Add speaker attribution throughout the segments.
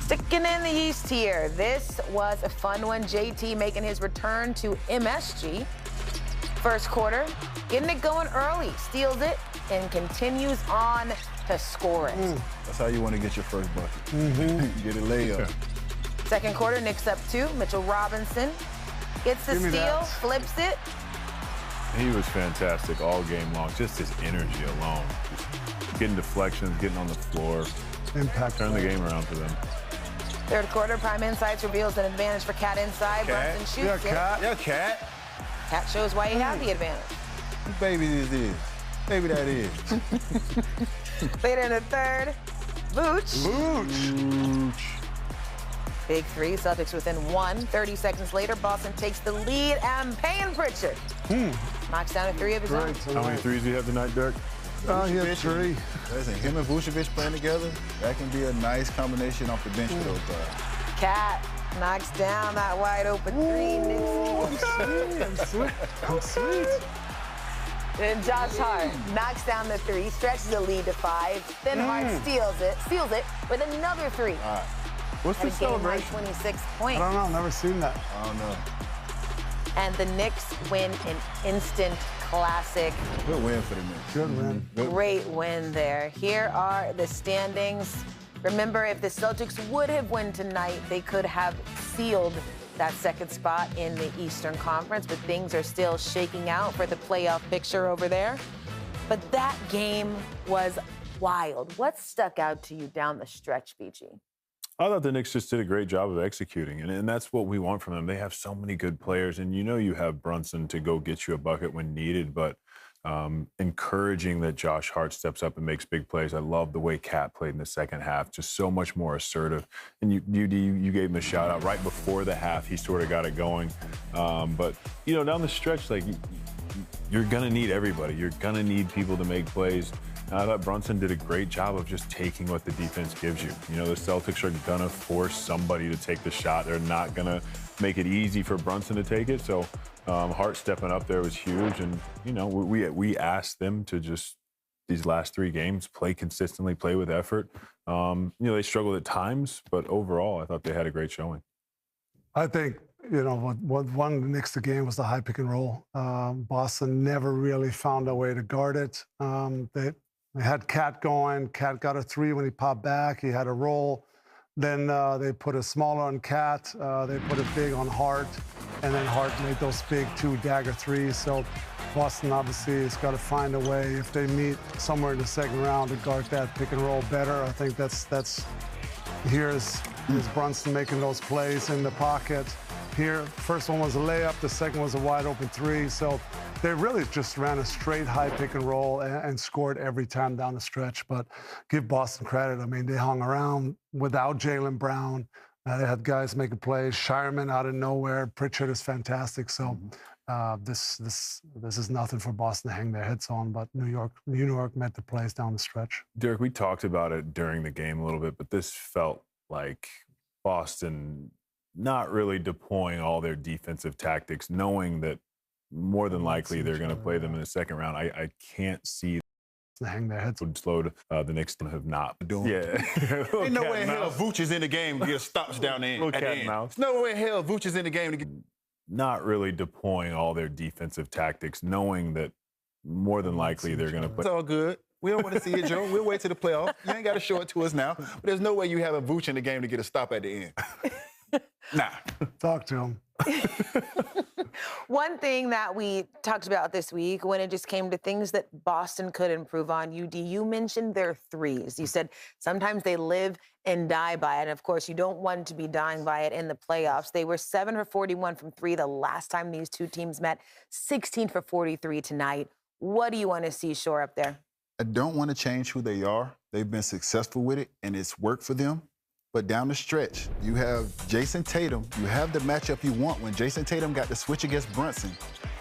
Speaker 1: Sticking in the East here. This was a fun one. JT making his return to MSG. First quarter, getting it going early, steals it, and continues on to score it.
Speaker 2: That's how you want to get your first bucket. Get a layup.
Speaker 1: Second quarter, Knicks up 2. Mitchell Robinson gets the steal, flips it.
Speaker 3: He was fantastic all game long. Just his energy alone. Just getting deflections, getting on the floor.
Speaker 4: Impact.
Speaker 3: Turn the game around for them.
Speaker 1: Third quarter, Prime Insights reveals an advantage for Cat inside. Brunson shoots it.
Speaker 2: Yeah, Cat.
Speaker 1: Cat shows why he had the advantage.
Speaker 2: Baby this is. Baby that is.
Speaker 1: Later in the third, Vooch. Big three, Celtics within 1. 30 seconds later, Boston takes the lead, and Payne Pritchard knocks down a 3 of his own.
Speaker 3: How many threes do you have tonight, Dirk?
Speaker 4: He had 3.
Speaker 2: Listen, him and Vucevic playing together, that can be a nice combination off the bench for those guys.
Speaker 1: Cat knocks down that wide open 3.
Speaker 4: I'm sweet.
Speaker 1: Then Josh Hart knocks down the 3, stretches the lead to 5. Then Hart steals it with another 3.
Speaker 3: What's the celebration?
Speaker 1: 26 points.
Speaker 4: I don't know. I've never seen that.
Speaker 2: I don't know.
Speaker 1: And the Knicks win an instant classic.
Speaker 2: Good win for the Knicks.
Speaker 4: Good win.
Speaker 1: Great win there. Here are the standings. Remember, if the Celtics would have won tonight, they could have sealed that second spot in the Eastern Conference, but things are still shaking out for the playoff picture over there. But that game was wild. What stuck out to you down the stretch, BG?
Speaker 3: I thought the Knicks just did a great job of executing, and that's what we want from them. They have so many good players, and you have Brunson to go get you a bucket when needed, but encouraging that Josh Hart steps up and makes big plays. I love the way Cat played in the second half, just so much more assertive. And you gave him a shout out right before the half. He sort of got it going. But, down the stretch, you're going to need everybody. You're going to need people to make plays. And I thought Brunson did a great job of just taking what the defense gives you. The Celtics are going to force somebody to take the shot. They're not going to make it easy for Brunson to take it. So Hart stepping up there was huge. And, we asked them to just, these last 3 games, play consistently, play with effort. They struggled at times, but overall, I thought they had a great showing.
Speaker 4: I think, what won the Knicks the game was the high pick and roll. Boston never really found a way to guard it. They had Cat going. Cat got a 3 when he popped back. He had a roll. Then they put a smaller on Cat. They put a big on Hart. And then Hart made those big 2 dagger 3s. So Boston obviously has got to find a way, if they meet somewhere in the second round, to guard that pick and roll better. I think here's Brunson making those plays in the pocket. Here, first one was a layup, the second was a wide open 3. So they really just ran a straight high pick and roll and scored every time down the stretch. But give Boston credit. I mean, they hung around without Jaylen Brown. They had guys making plays. Shireman out of nowhere. Pritchard is fantastic. So this is nothing for Boston to hang their heads on. But New York met the plays down the stretch.
Speaker 3: Derek, we talked about it during the game a little bit, but this felt like Boston not really deploying all their defensive tactics, knowing that more than likely they're going to play them in the second round. I can't see
Speaker 4: to hang their heads.
Speaker 3: Would slow the Knicks have not doing.
Speaker 2: Yeah. Ain't no way in hell Vooch is in the game to get stops down there at the end. There's no way in hell Vooch is in the game to get.
Speaker 3: Not really deploying all their defensive tactics, knowing that more than likely they're going to play.
Speaker 2: It's all good. We don't want to see it, Joe. We'll wait till the playoff. You ain't got to show it to us now. But there's no way you have a Vooch in the game to get a stop at the end. Nah.
Speaker 4: Talk to him.
Speaker 1: One thing that we talked about this week when it just came to things that Boston could improve on, you mentioned their 3s. You said sometimes they live and die by it. And, of course, you don't want to be dying by it in the playoffs. They were 7 for 41 from 3 the last time these 2 teams met, 16 for 43 tonight. What do you want to see shore up there?
Speaker 2: I don't want to change who they are. They've been successful with it, and it's worked for them. But down the stretch, you have Jayson Tatum. You have the matchup you want when Jayson Tatum got the switch against Brunson,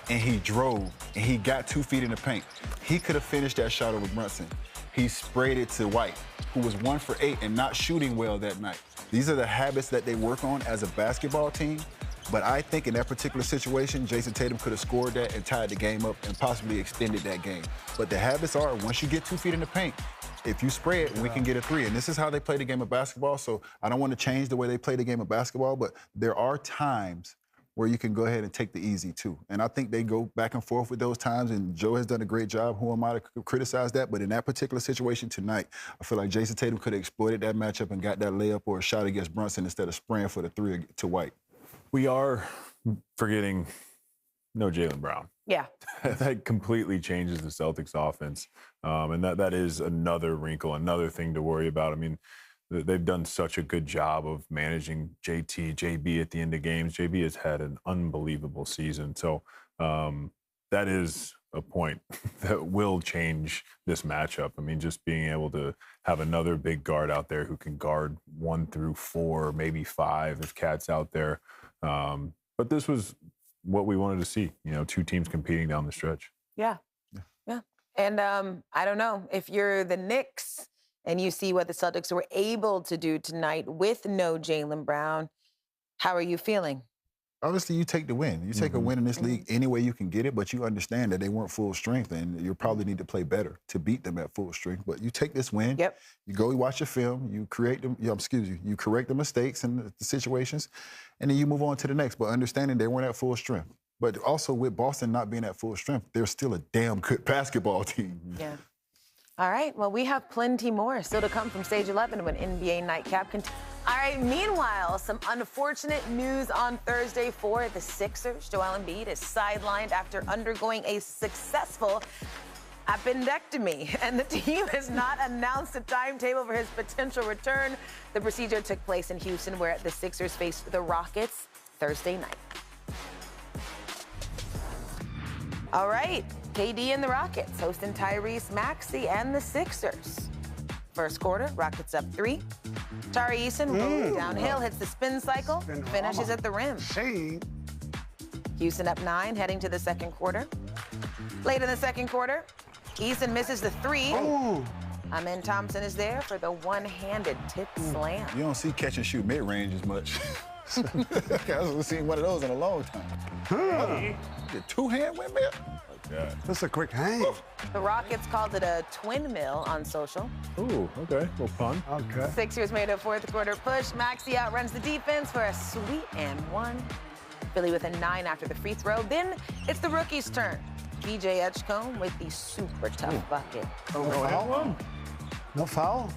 Speaker 2: and he drove, and he got 2 feet in the paint. He could have finished that shot over Brunson. He sprayed it to White, who was 1 for 8 and not shooting well that night. These are the habits that they work on as a basketball team. But I think in that particular situation, Jayson Tatum could have scored that and tied the game up and possibly extended that game. But the habits are, once you get 2 feet in the paint, if you spray it, we can get a three. And this is how they play the game of basketball. So I don't want to change the way they play the game of basketball, but there are times where you can go ahead and take the easy too. And I think they go back and forth with those times, and Joe has done a great job. Who am I to criticize that? But in that particular situation tonight, I feel like Jayson Tatum could have exploited that matchup and got that layup or a shot against Brunson instead of spraying for the three to White.
Speaker 3: We are forgetting no Jaylen Brown.
Speaker 1: Yeah.
Speaker 3: That completely changes the Celtics offense. And that is another wrinkle, another thing to worry about. I mean, they've done such a good job of managing JB at the end of games. JB has had an unbelievable season. So that is a point that will change this matchup. I mean, just being able to have another big guard out there who can guard 1 through 4, maybe 5 if Cat's out there. But this was what we wanted to see, two teams competing down the stretch.
Speaker 1: Yeah. And I don't know, if you're the Knicks and you see what the Celtics were able to do tonight with no Jaylen Brown, how are you feeling?
Speaker 2: Obviously, you take the win. You take a win in this league any way you can get it, but you understand that they weren't full strength, and you probably need to play better to beat them at full strength. But you take this win.
Speaker 1: Yep.
Speaker 2: You go watch your film. You create them. You correct the mistakes and the situations, and then you move on to the next. But understanding they weren't at full strength. But also with Boston not being at full strength, they're still a damn good basketball team.
Speaker 1: Yeah. All right. Well, we have plenty more still to come from Stage 11 when NBA Nightcap continues. All right, meanwhile, some unfortunate news on Thursday for the Sixers. Joel Embiid is sidelined after undergoing a successful appendectomy, and the team has not announced a timetable for his potential return. The procedure took place in Houston, where the Sixers faced the Rockets Thursday night. All right, KD and the Rockets hosting Tyrese Maxey and the Sixers. First quarter, Rockets up 3. Jayson rolling downhill, hits the spin cycle, finishes at the rim. Houston up 9, heading to the second quarter. Late in the second quarter, Jayson misses the 3. Amen Thompson is there for the one-handed tip slam.
Speaker 2: You don't see catch and shoot mid-range as much. I haven't seen one of those in a long time. The two-hand windmill?
Speaker 3: Yeah.
Speaker 4: That's a quick hang.
Speaker 1: The Rockets called it a twin mill on social.
Speaker 3: Ooh, okay. Little pun.
Speaker 4: Okay.
Speaker 1: Sixers made a fourth quarter push. Maxey outruns the defense for a sweet and 1. Philly with a 9 after the free throw. Then it's the rookie's turn. BJ Edgecombe with the super tough bucket.
Speaker 4: No foul? No foul?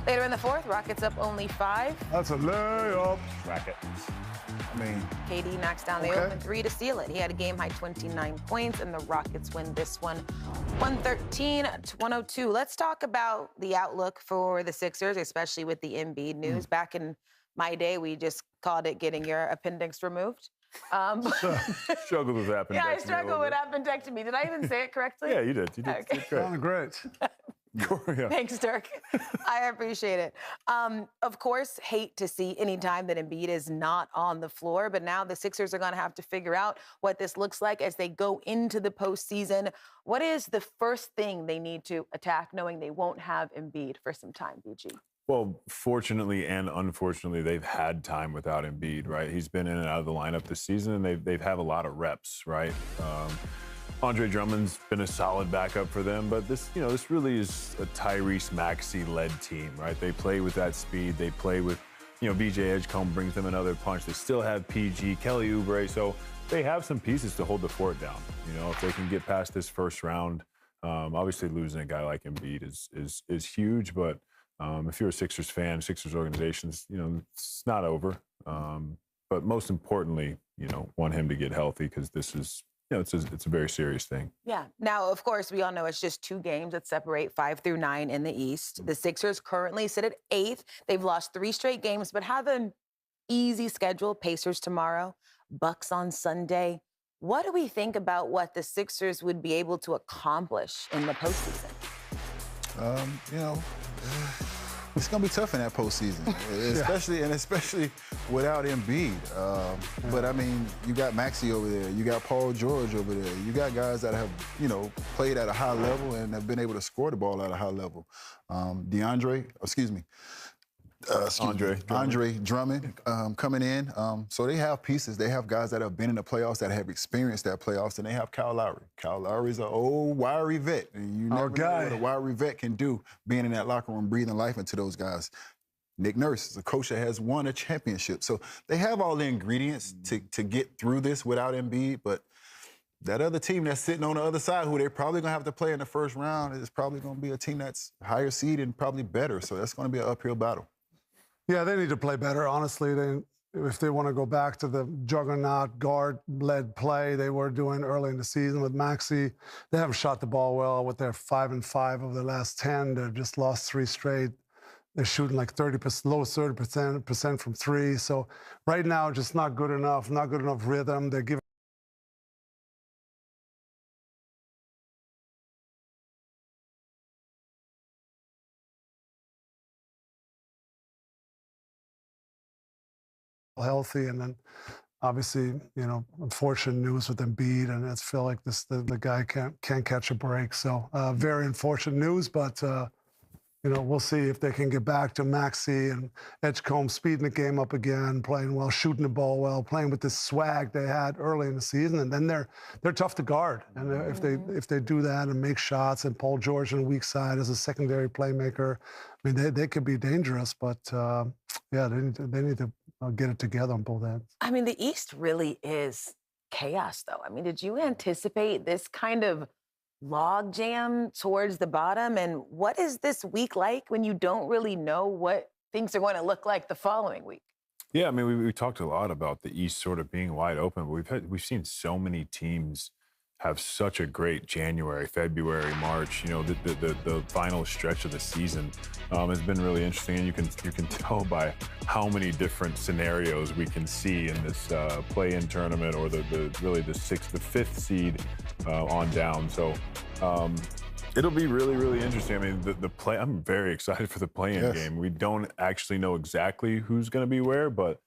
Speaker 1: Later in the fourth, Rockets up only 5.
Speaker 4: That's a layup.
Speaker 3: Racket.
Speaker 2: I mean,
Speaker 1: KD knocks down the open 3 to seal it. He had a game-high 29 points, and the Rockets win this one 113-102. Let's talk about the outlook for the Sixers, especially with the Embiid news. Back in my day, we just called it getting your appendix removed.
Speaker 3: Struggled with appendectomy.
Speaker 1: Yeah, I struggled with appendectomy. Did I even say it correctly?
Speaker 3: Yeah, you did. You did.
Speaker 1: Okay.
Speaker 3: Did great.
Speaker 4: Sounded great.
Speaker 3: Yeah.
Speaker 1: Thanks, Dirk. I appreciate it. Of course, hate to see any time that Embiid is not on the floor, but now the Sixers are going to have to figure out what this looks like as they go into the postseason. What is the first thing they need to attack, knowing they won't have Embiid for some time, BG?
Speaker 3: Well, fortunately and unfortunately, they've had time without Embiid, right? He's been in and out of the lineup this season, and they've had a lot of reps, right? Andre Drummond's been a solid backup for them, but this really is a Tyrese Maxey-led team, right? They play with that speed. They play with, BJ Edgecombe brings them another punch. They still have PG, Kelly Oubre, so they have some pieces to hold the fort down. If they can get past this first round, obviously losing a guy like Embiid is huge, but if you're a Sixers fan, Sixers organizations, it's not over. But most importantly, want him to get healthy because this is, it's a very serious thing. Yeah.
Speaker 1: Now, of course, we all know it's just 2 games that separate 5 through 9 in the East. The Sixers currently sit at 8th. They've lost 3 straight games, but have an easy schedule. Pacers tomorrow, Bucks on Sunday. What do we think about what the Sixers would be able to accomplish in the postseason?
Speaker 2: It's going to be tough in that postseason, especially without Embiid. But, I mean, you got Maxey over there. You got Paul George over there. You got guys that have, played at a high level and have been able to score the ball at a high level. Andre Drummond coming in. So they have pieces. They have guys that have been in the playoffs, that have experienced that playoffs, and they have Kyle Lowry. Kyle Lowry's an old, wiry vet, and you never know what a wiry vet can do being in that locker room, breathing life into those guys. Nick Nurse is a coach that has won a championship. So they have all the ingredients to get through this without Embiid, but that other team that's sitting on the other side, who they're probably going to have to play in the first round, is probably going to be a team that's higher seed and probably better. So that's going to be an uphill battle.
Speaker 4: Yeah, they need to play better. Honestly, if they want to go back to the juggernaut guard-led play they were doing early in the season with Maxey, they haven't shot the ball well. With their 5-5 of the last 10, they've just lost 3 straight. They're shooting like 30%, low 30% from 3. So right now, just not good enough. Not good enough rhythm. They're giving healthy, and then obviously, unfortunate news with Embiid, and I feel like the guy can't catch a break. So very unfortunate news, but we'll see if they can get back to Maxey and Edgecombe speeding the game up again, playing well, shooting the ball well, playing with this swag they had early in the season, and then they're tough to guard. And if they do that and make shots, and Paul George on the weak side as a secondary playmaker, I mean they could be dangerous. But yeah, they need to get it together on both ends.
Speaker 1: I mean, the East really is chaos, though. I mean, did you anticipate this kind of log jam towards the bottom? And what is this week like when you don't really know what things are going to look like the following week?
Speaker 3: Yeah, I mean, we talked a lot about the East sort of being wide open, but we've seen so many teams have such a great January, February, March. The final stretch of the season has been really interesting, and you can tell by how many different scenarios we can see in this play-in tournament, or the 5th seed on down. So it'll be really, really interesting. I mean, I'm very excited for the play-in game. We don't actually know exactly who's going to be where, but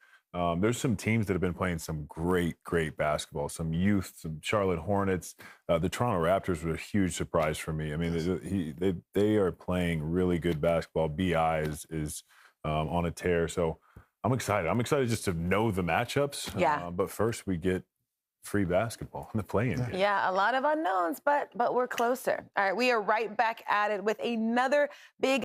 Speaker 3: there's some teams that have been playing some great basketball, some youth, some Charlotte Hornets. The Toronto Raptors were a huge surprise for me. I mean, they are playing really good basketball. BI is on a tear. So I'm excited. I'm excited just to know the matchups.
Speaker 1: Yeah.
Speaker 3: But first, we get free basketball in the play-in game.
Speaker 1: Yeah, a lot of unknowns, but we're closer. All right, we are right back at it with another big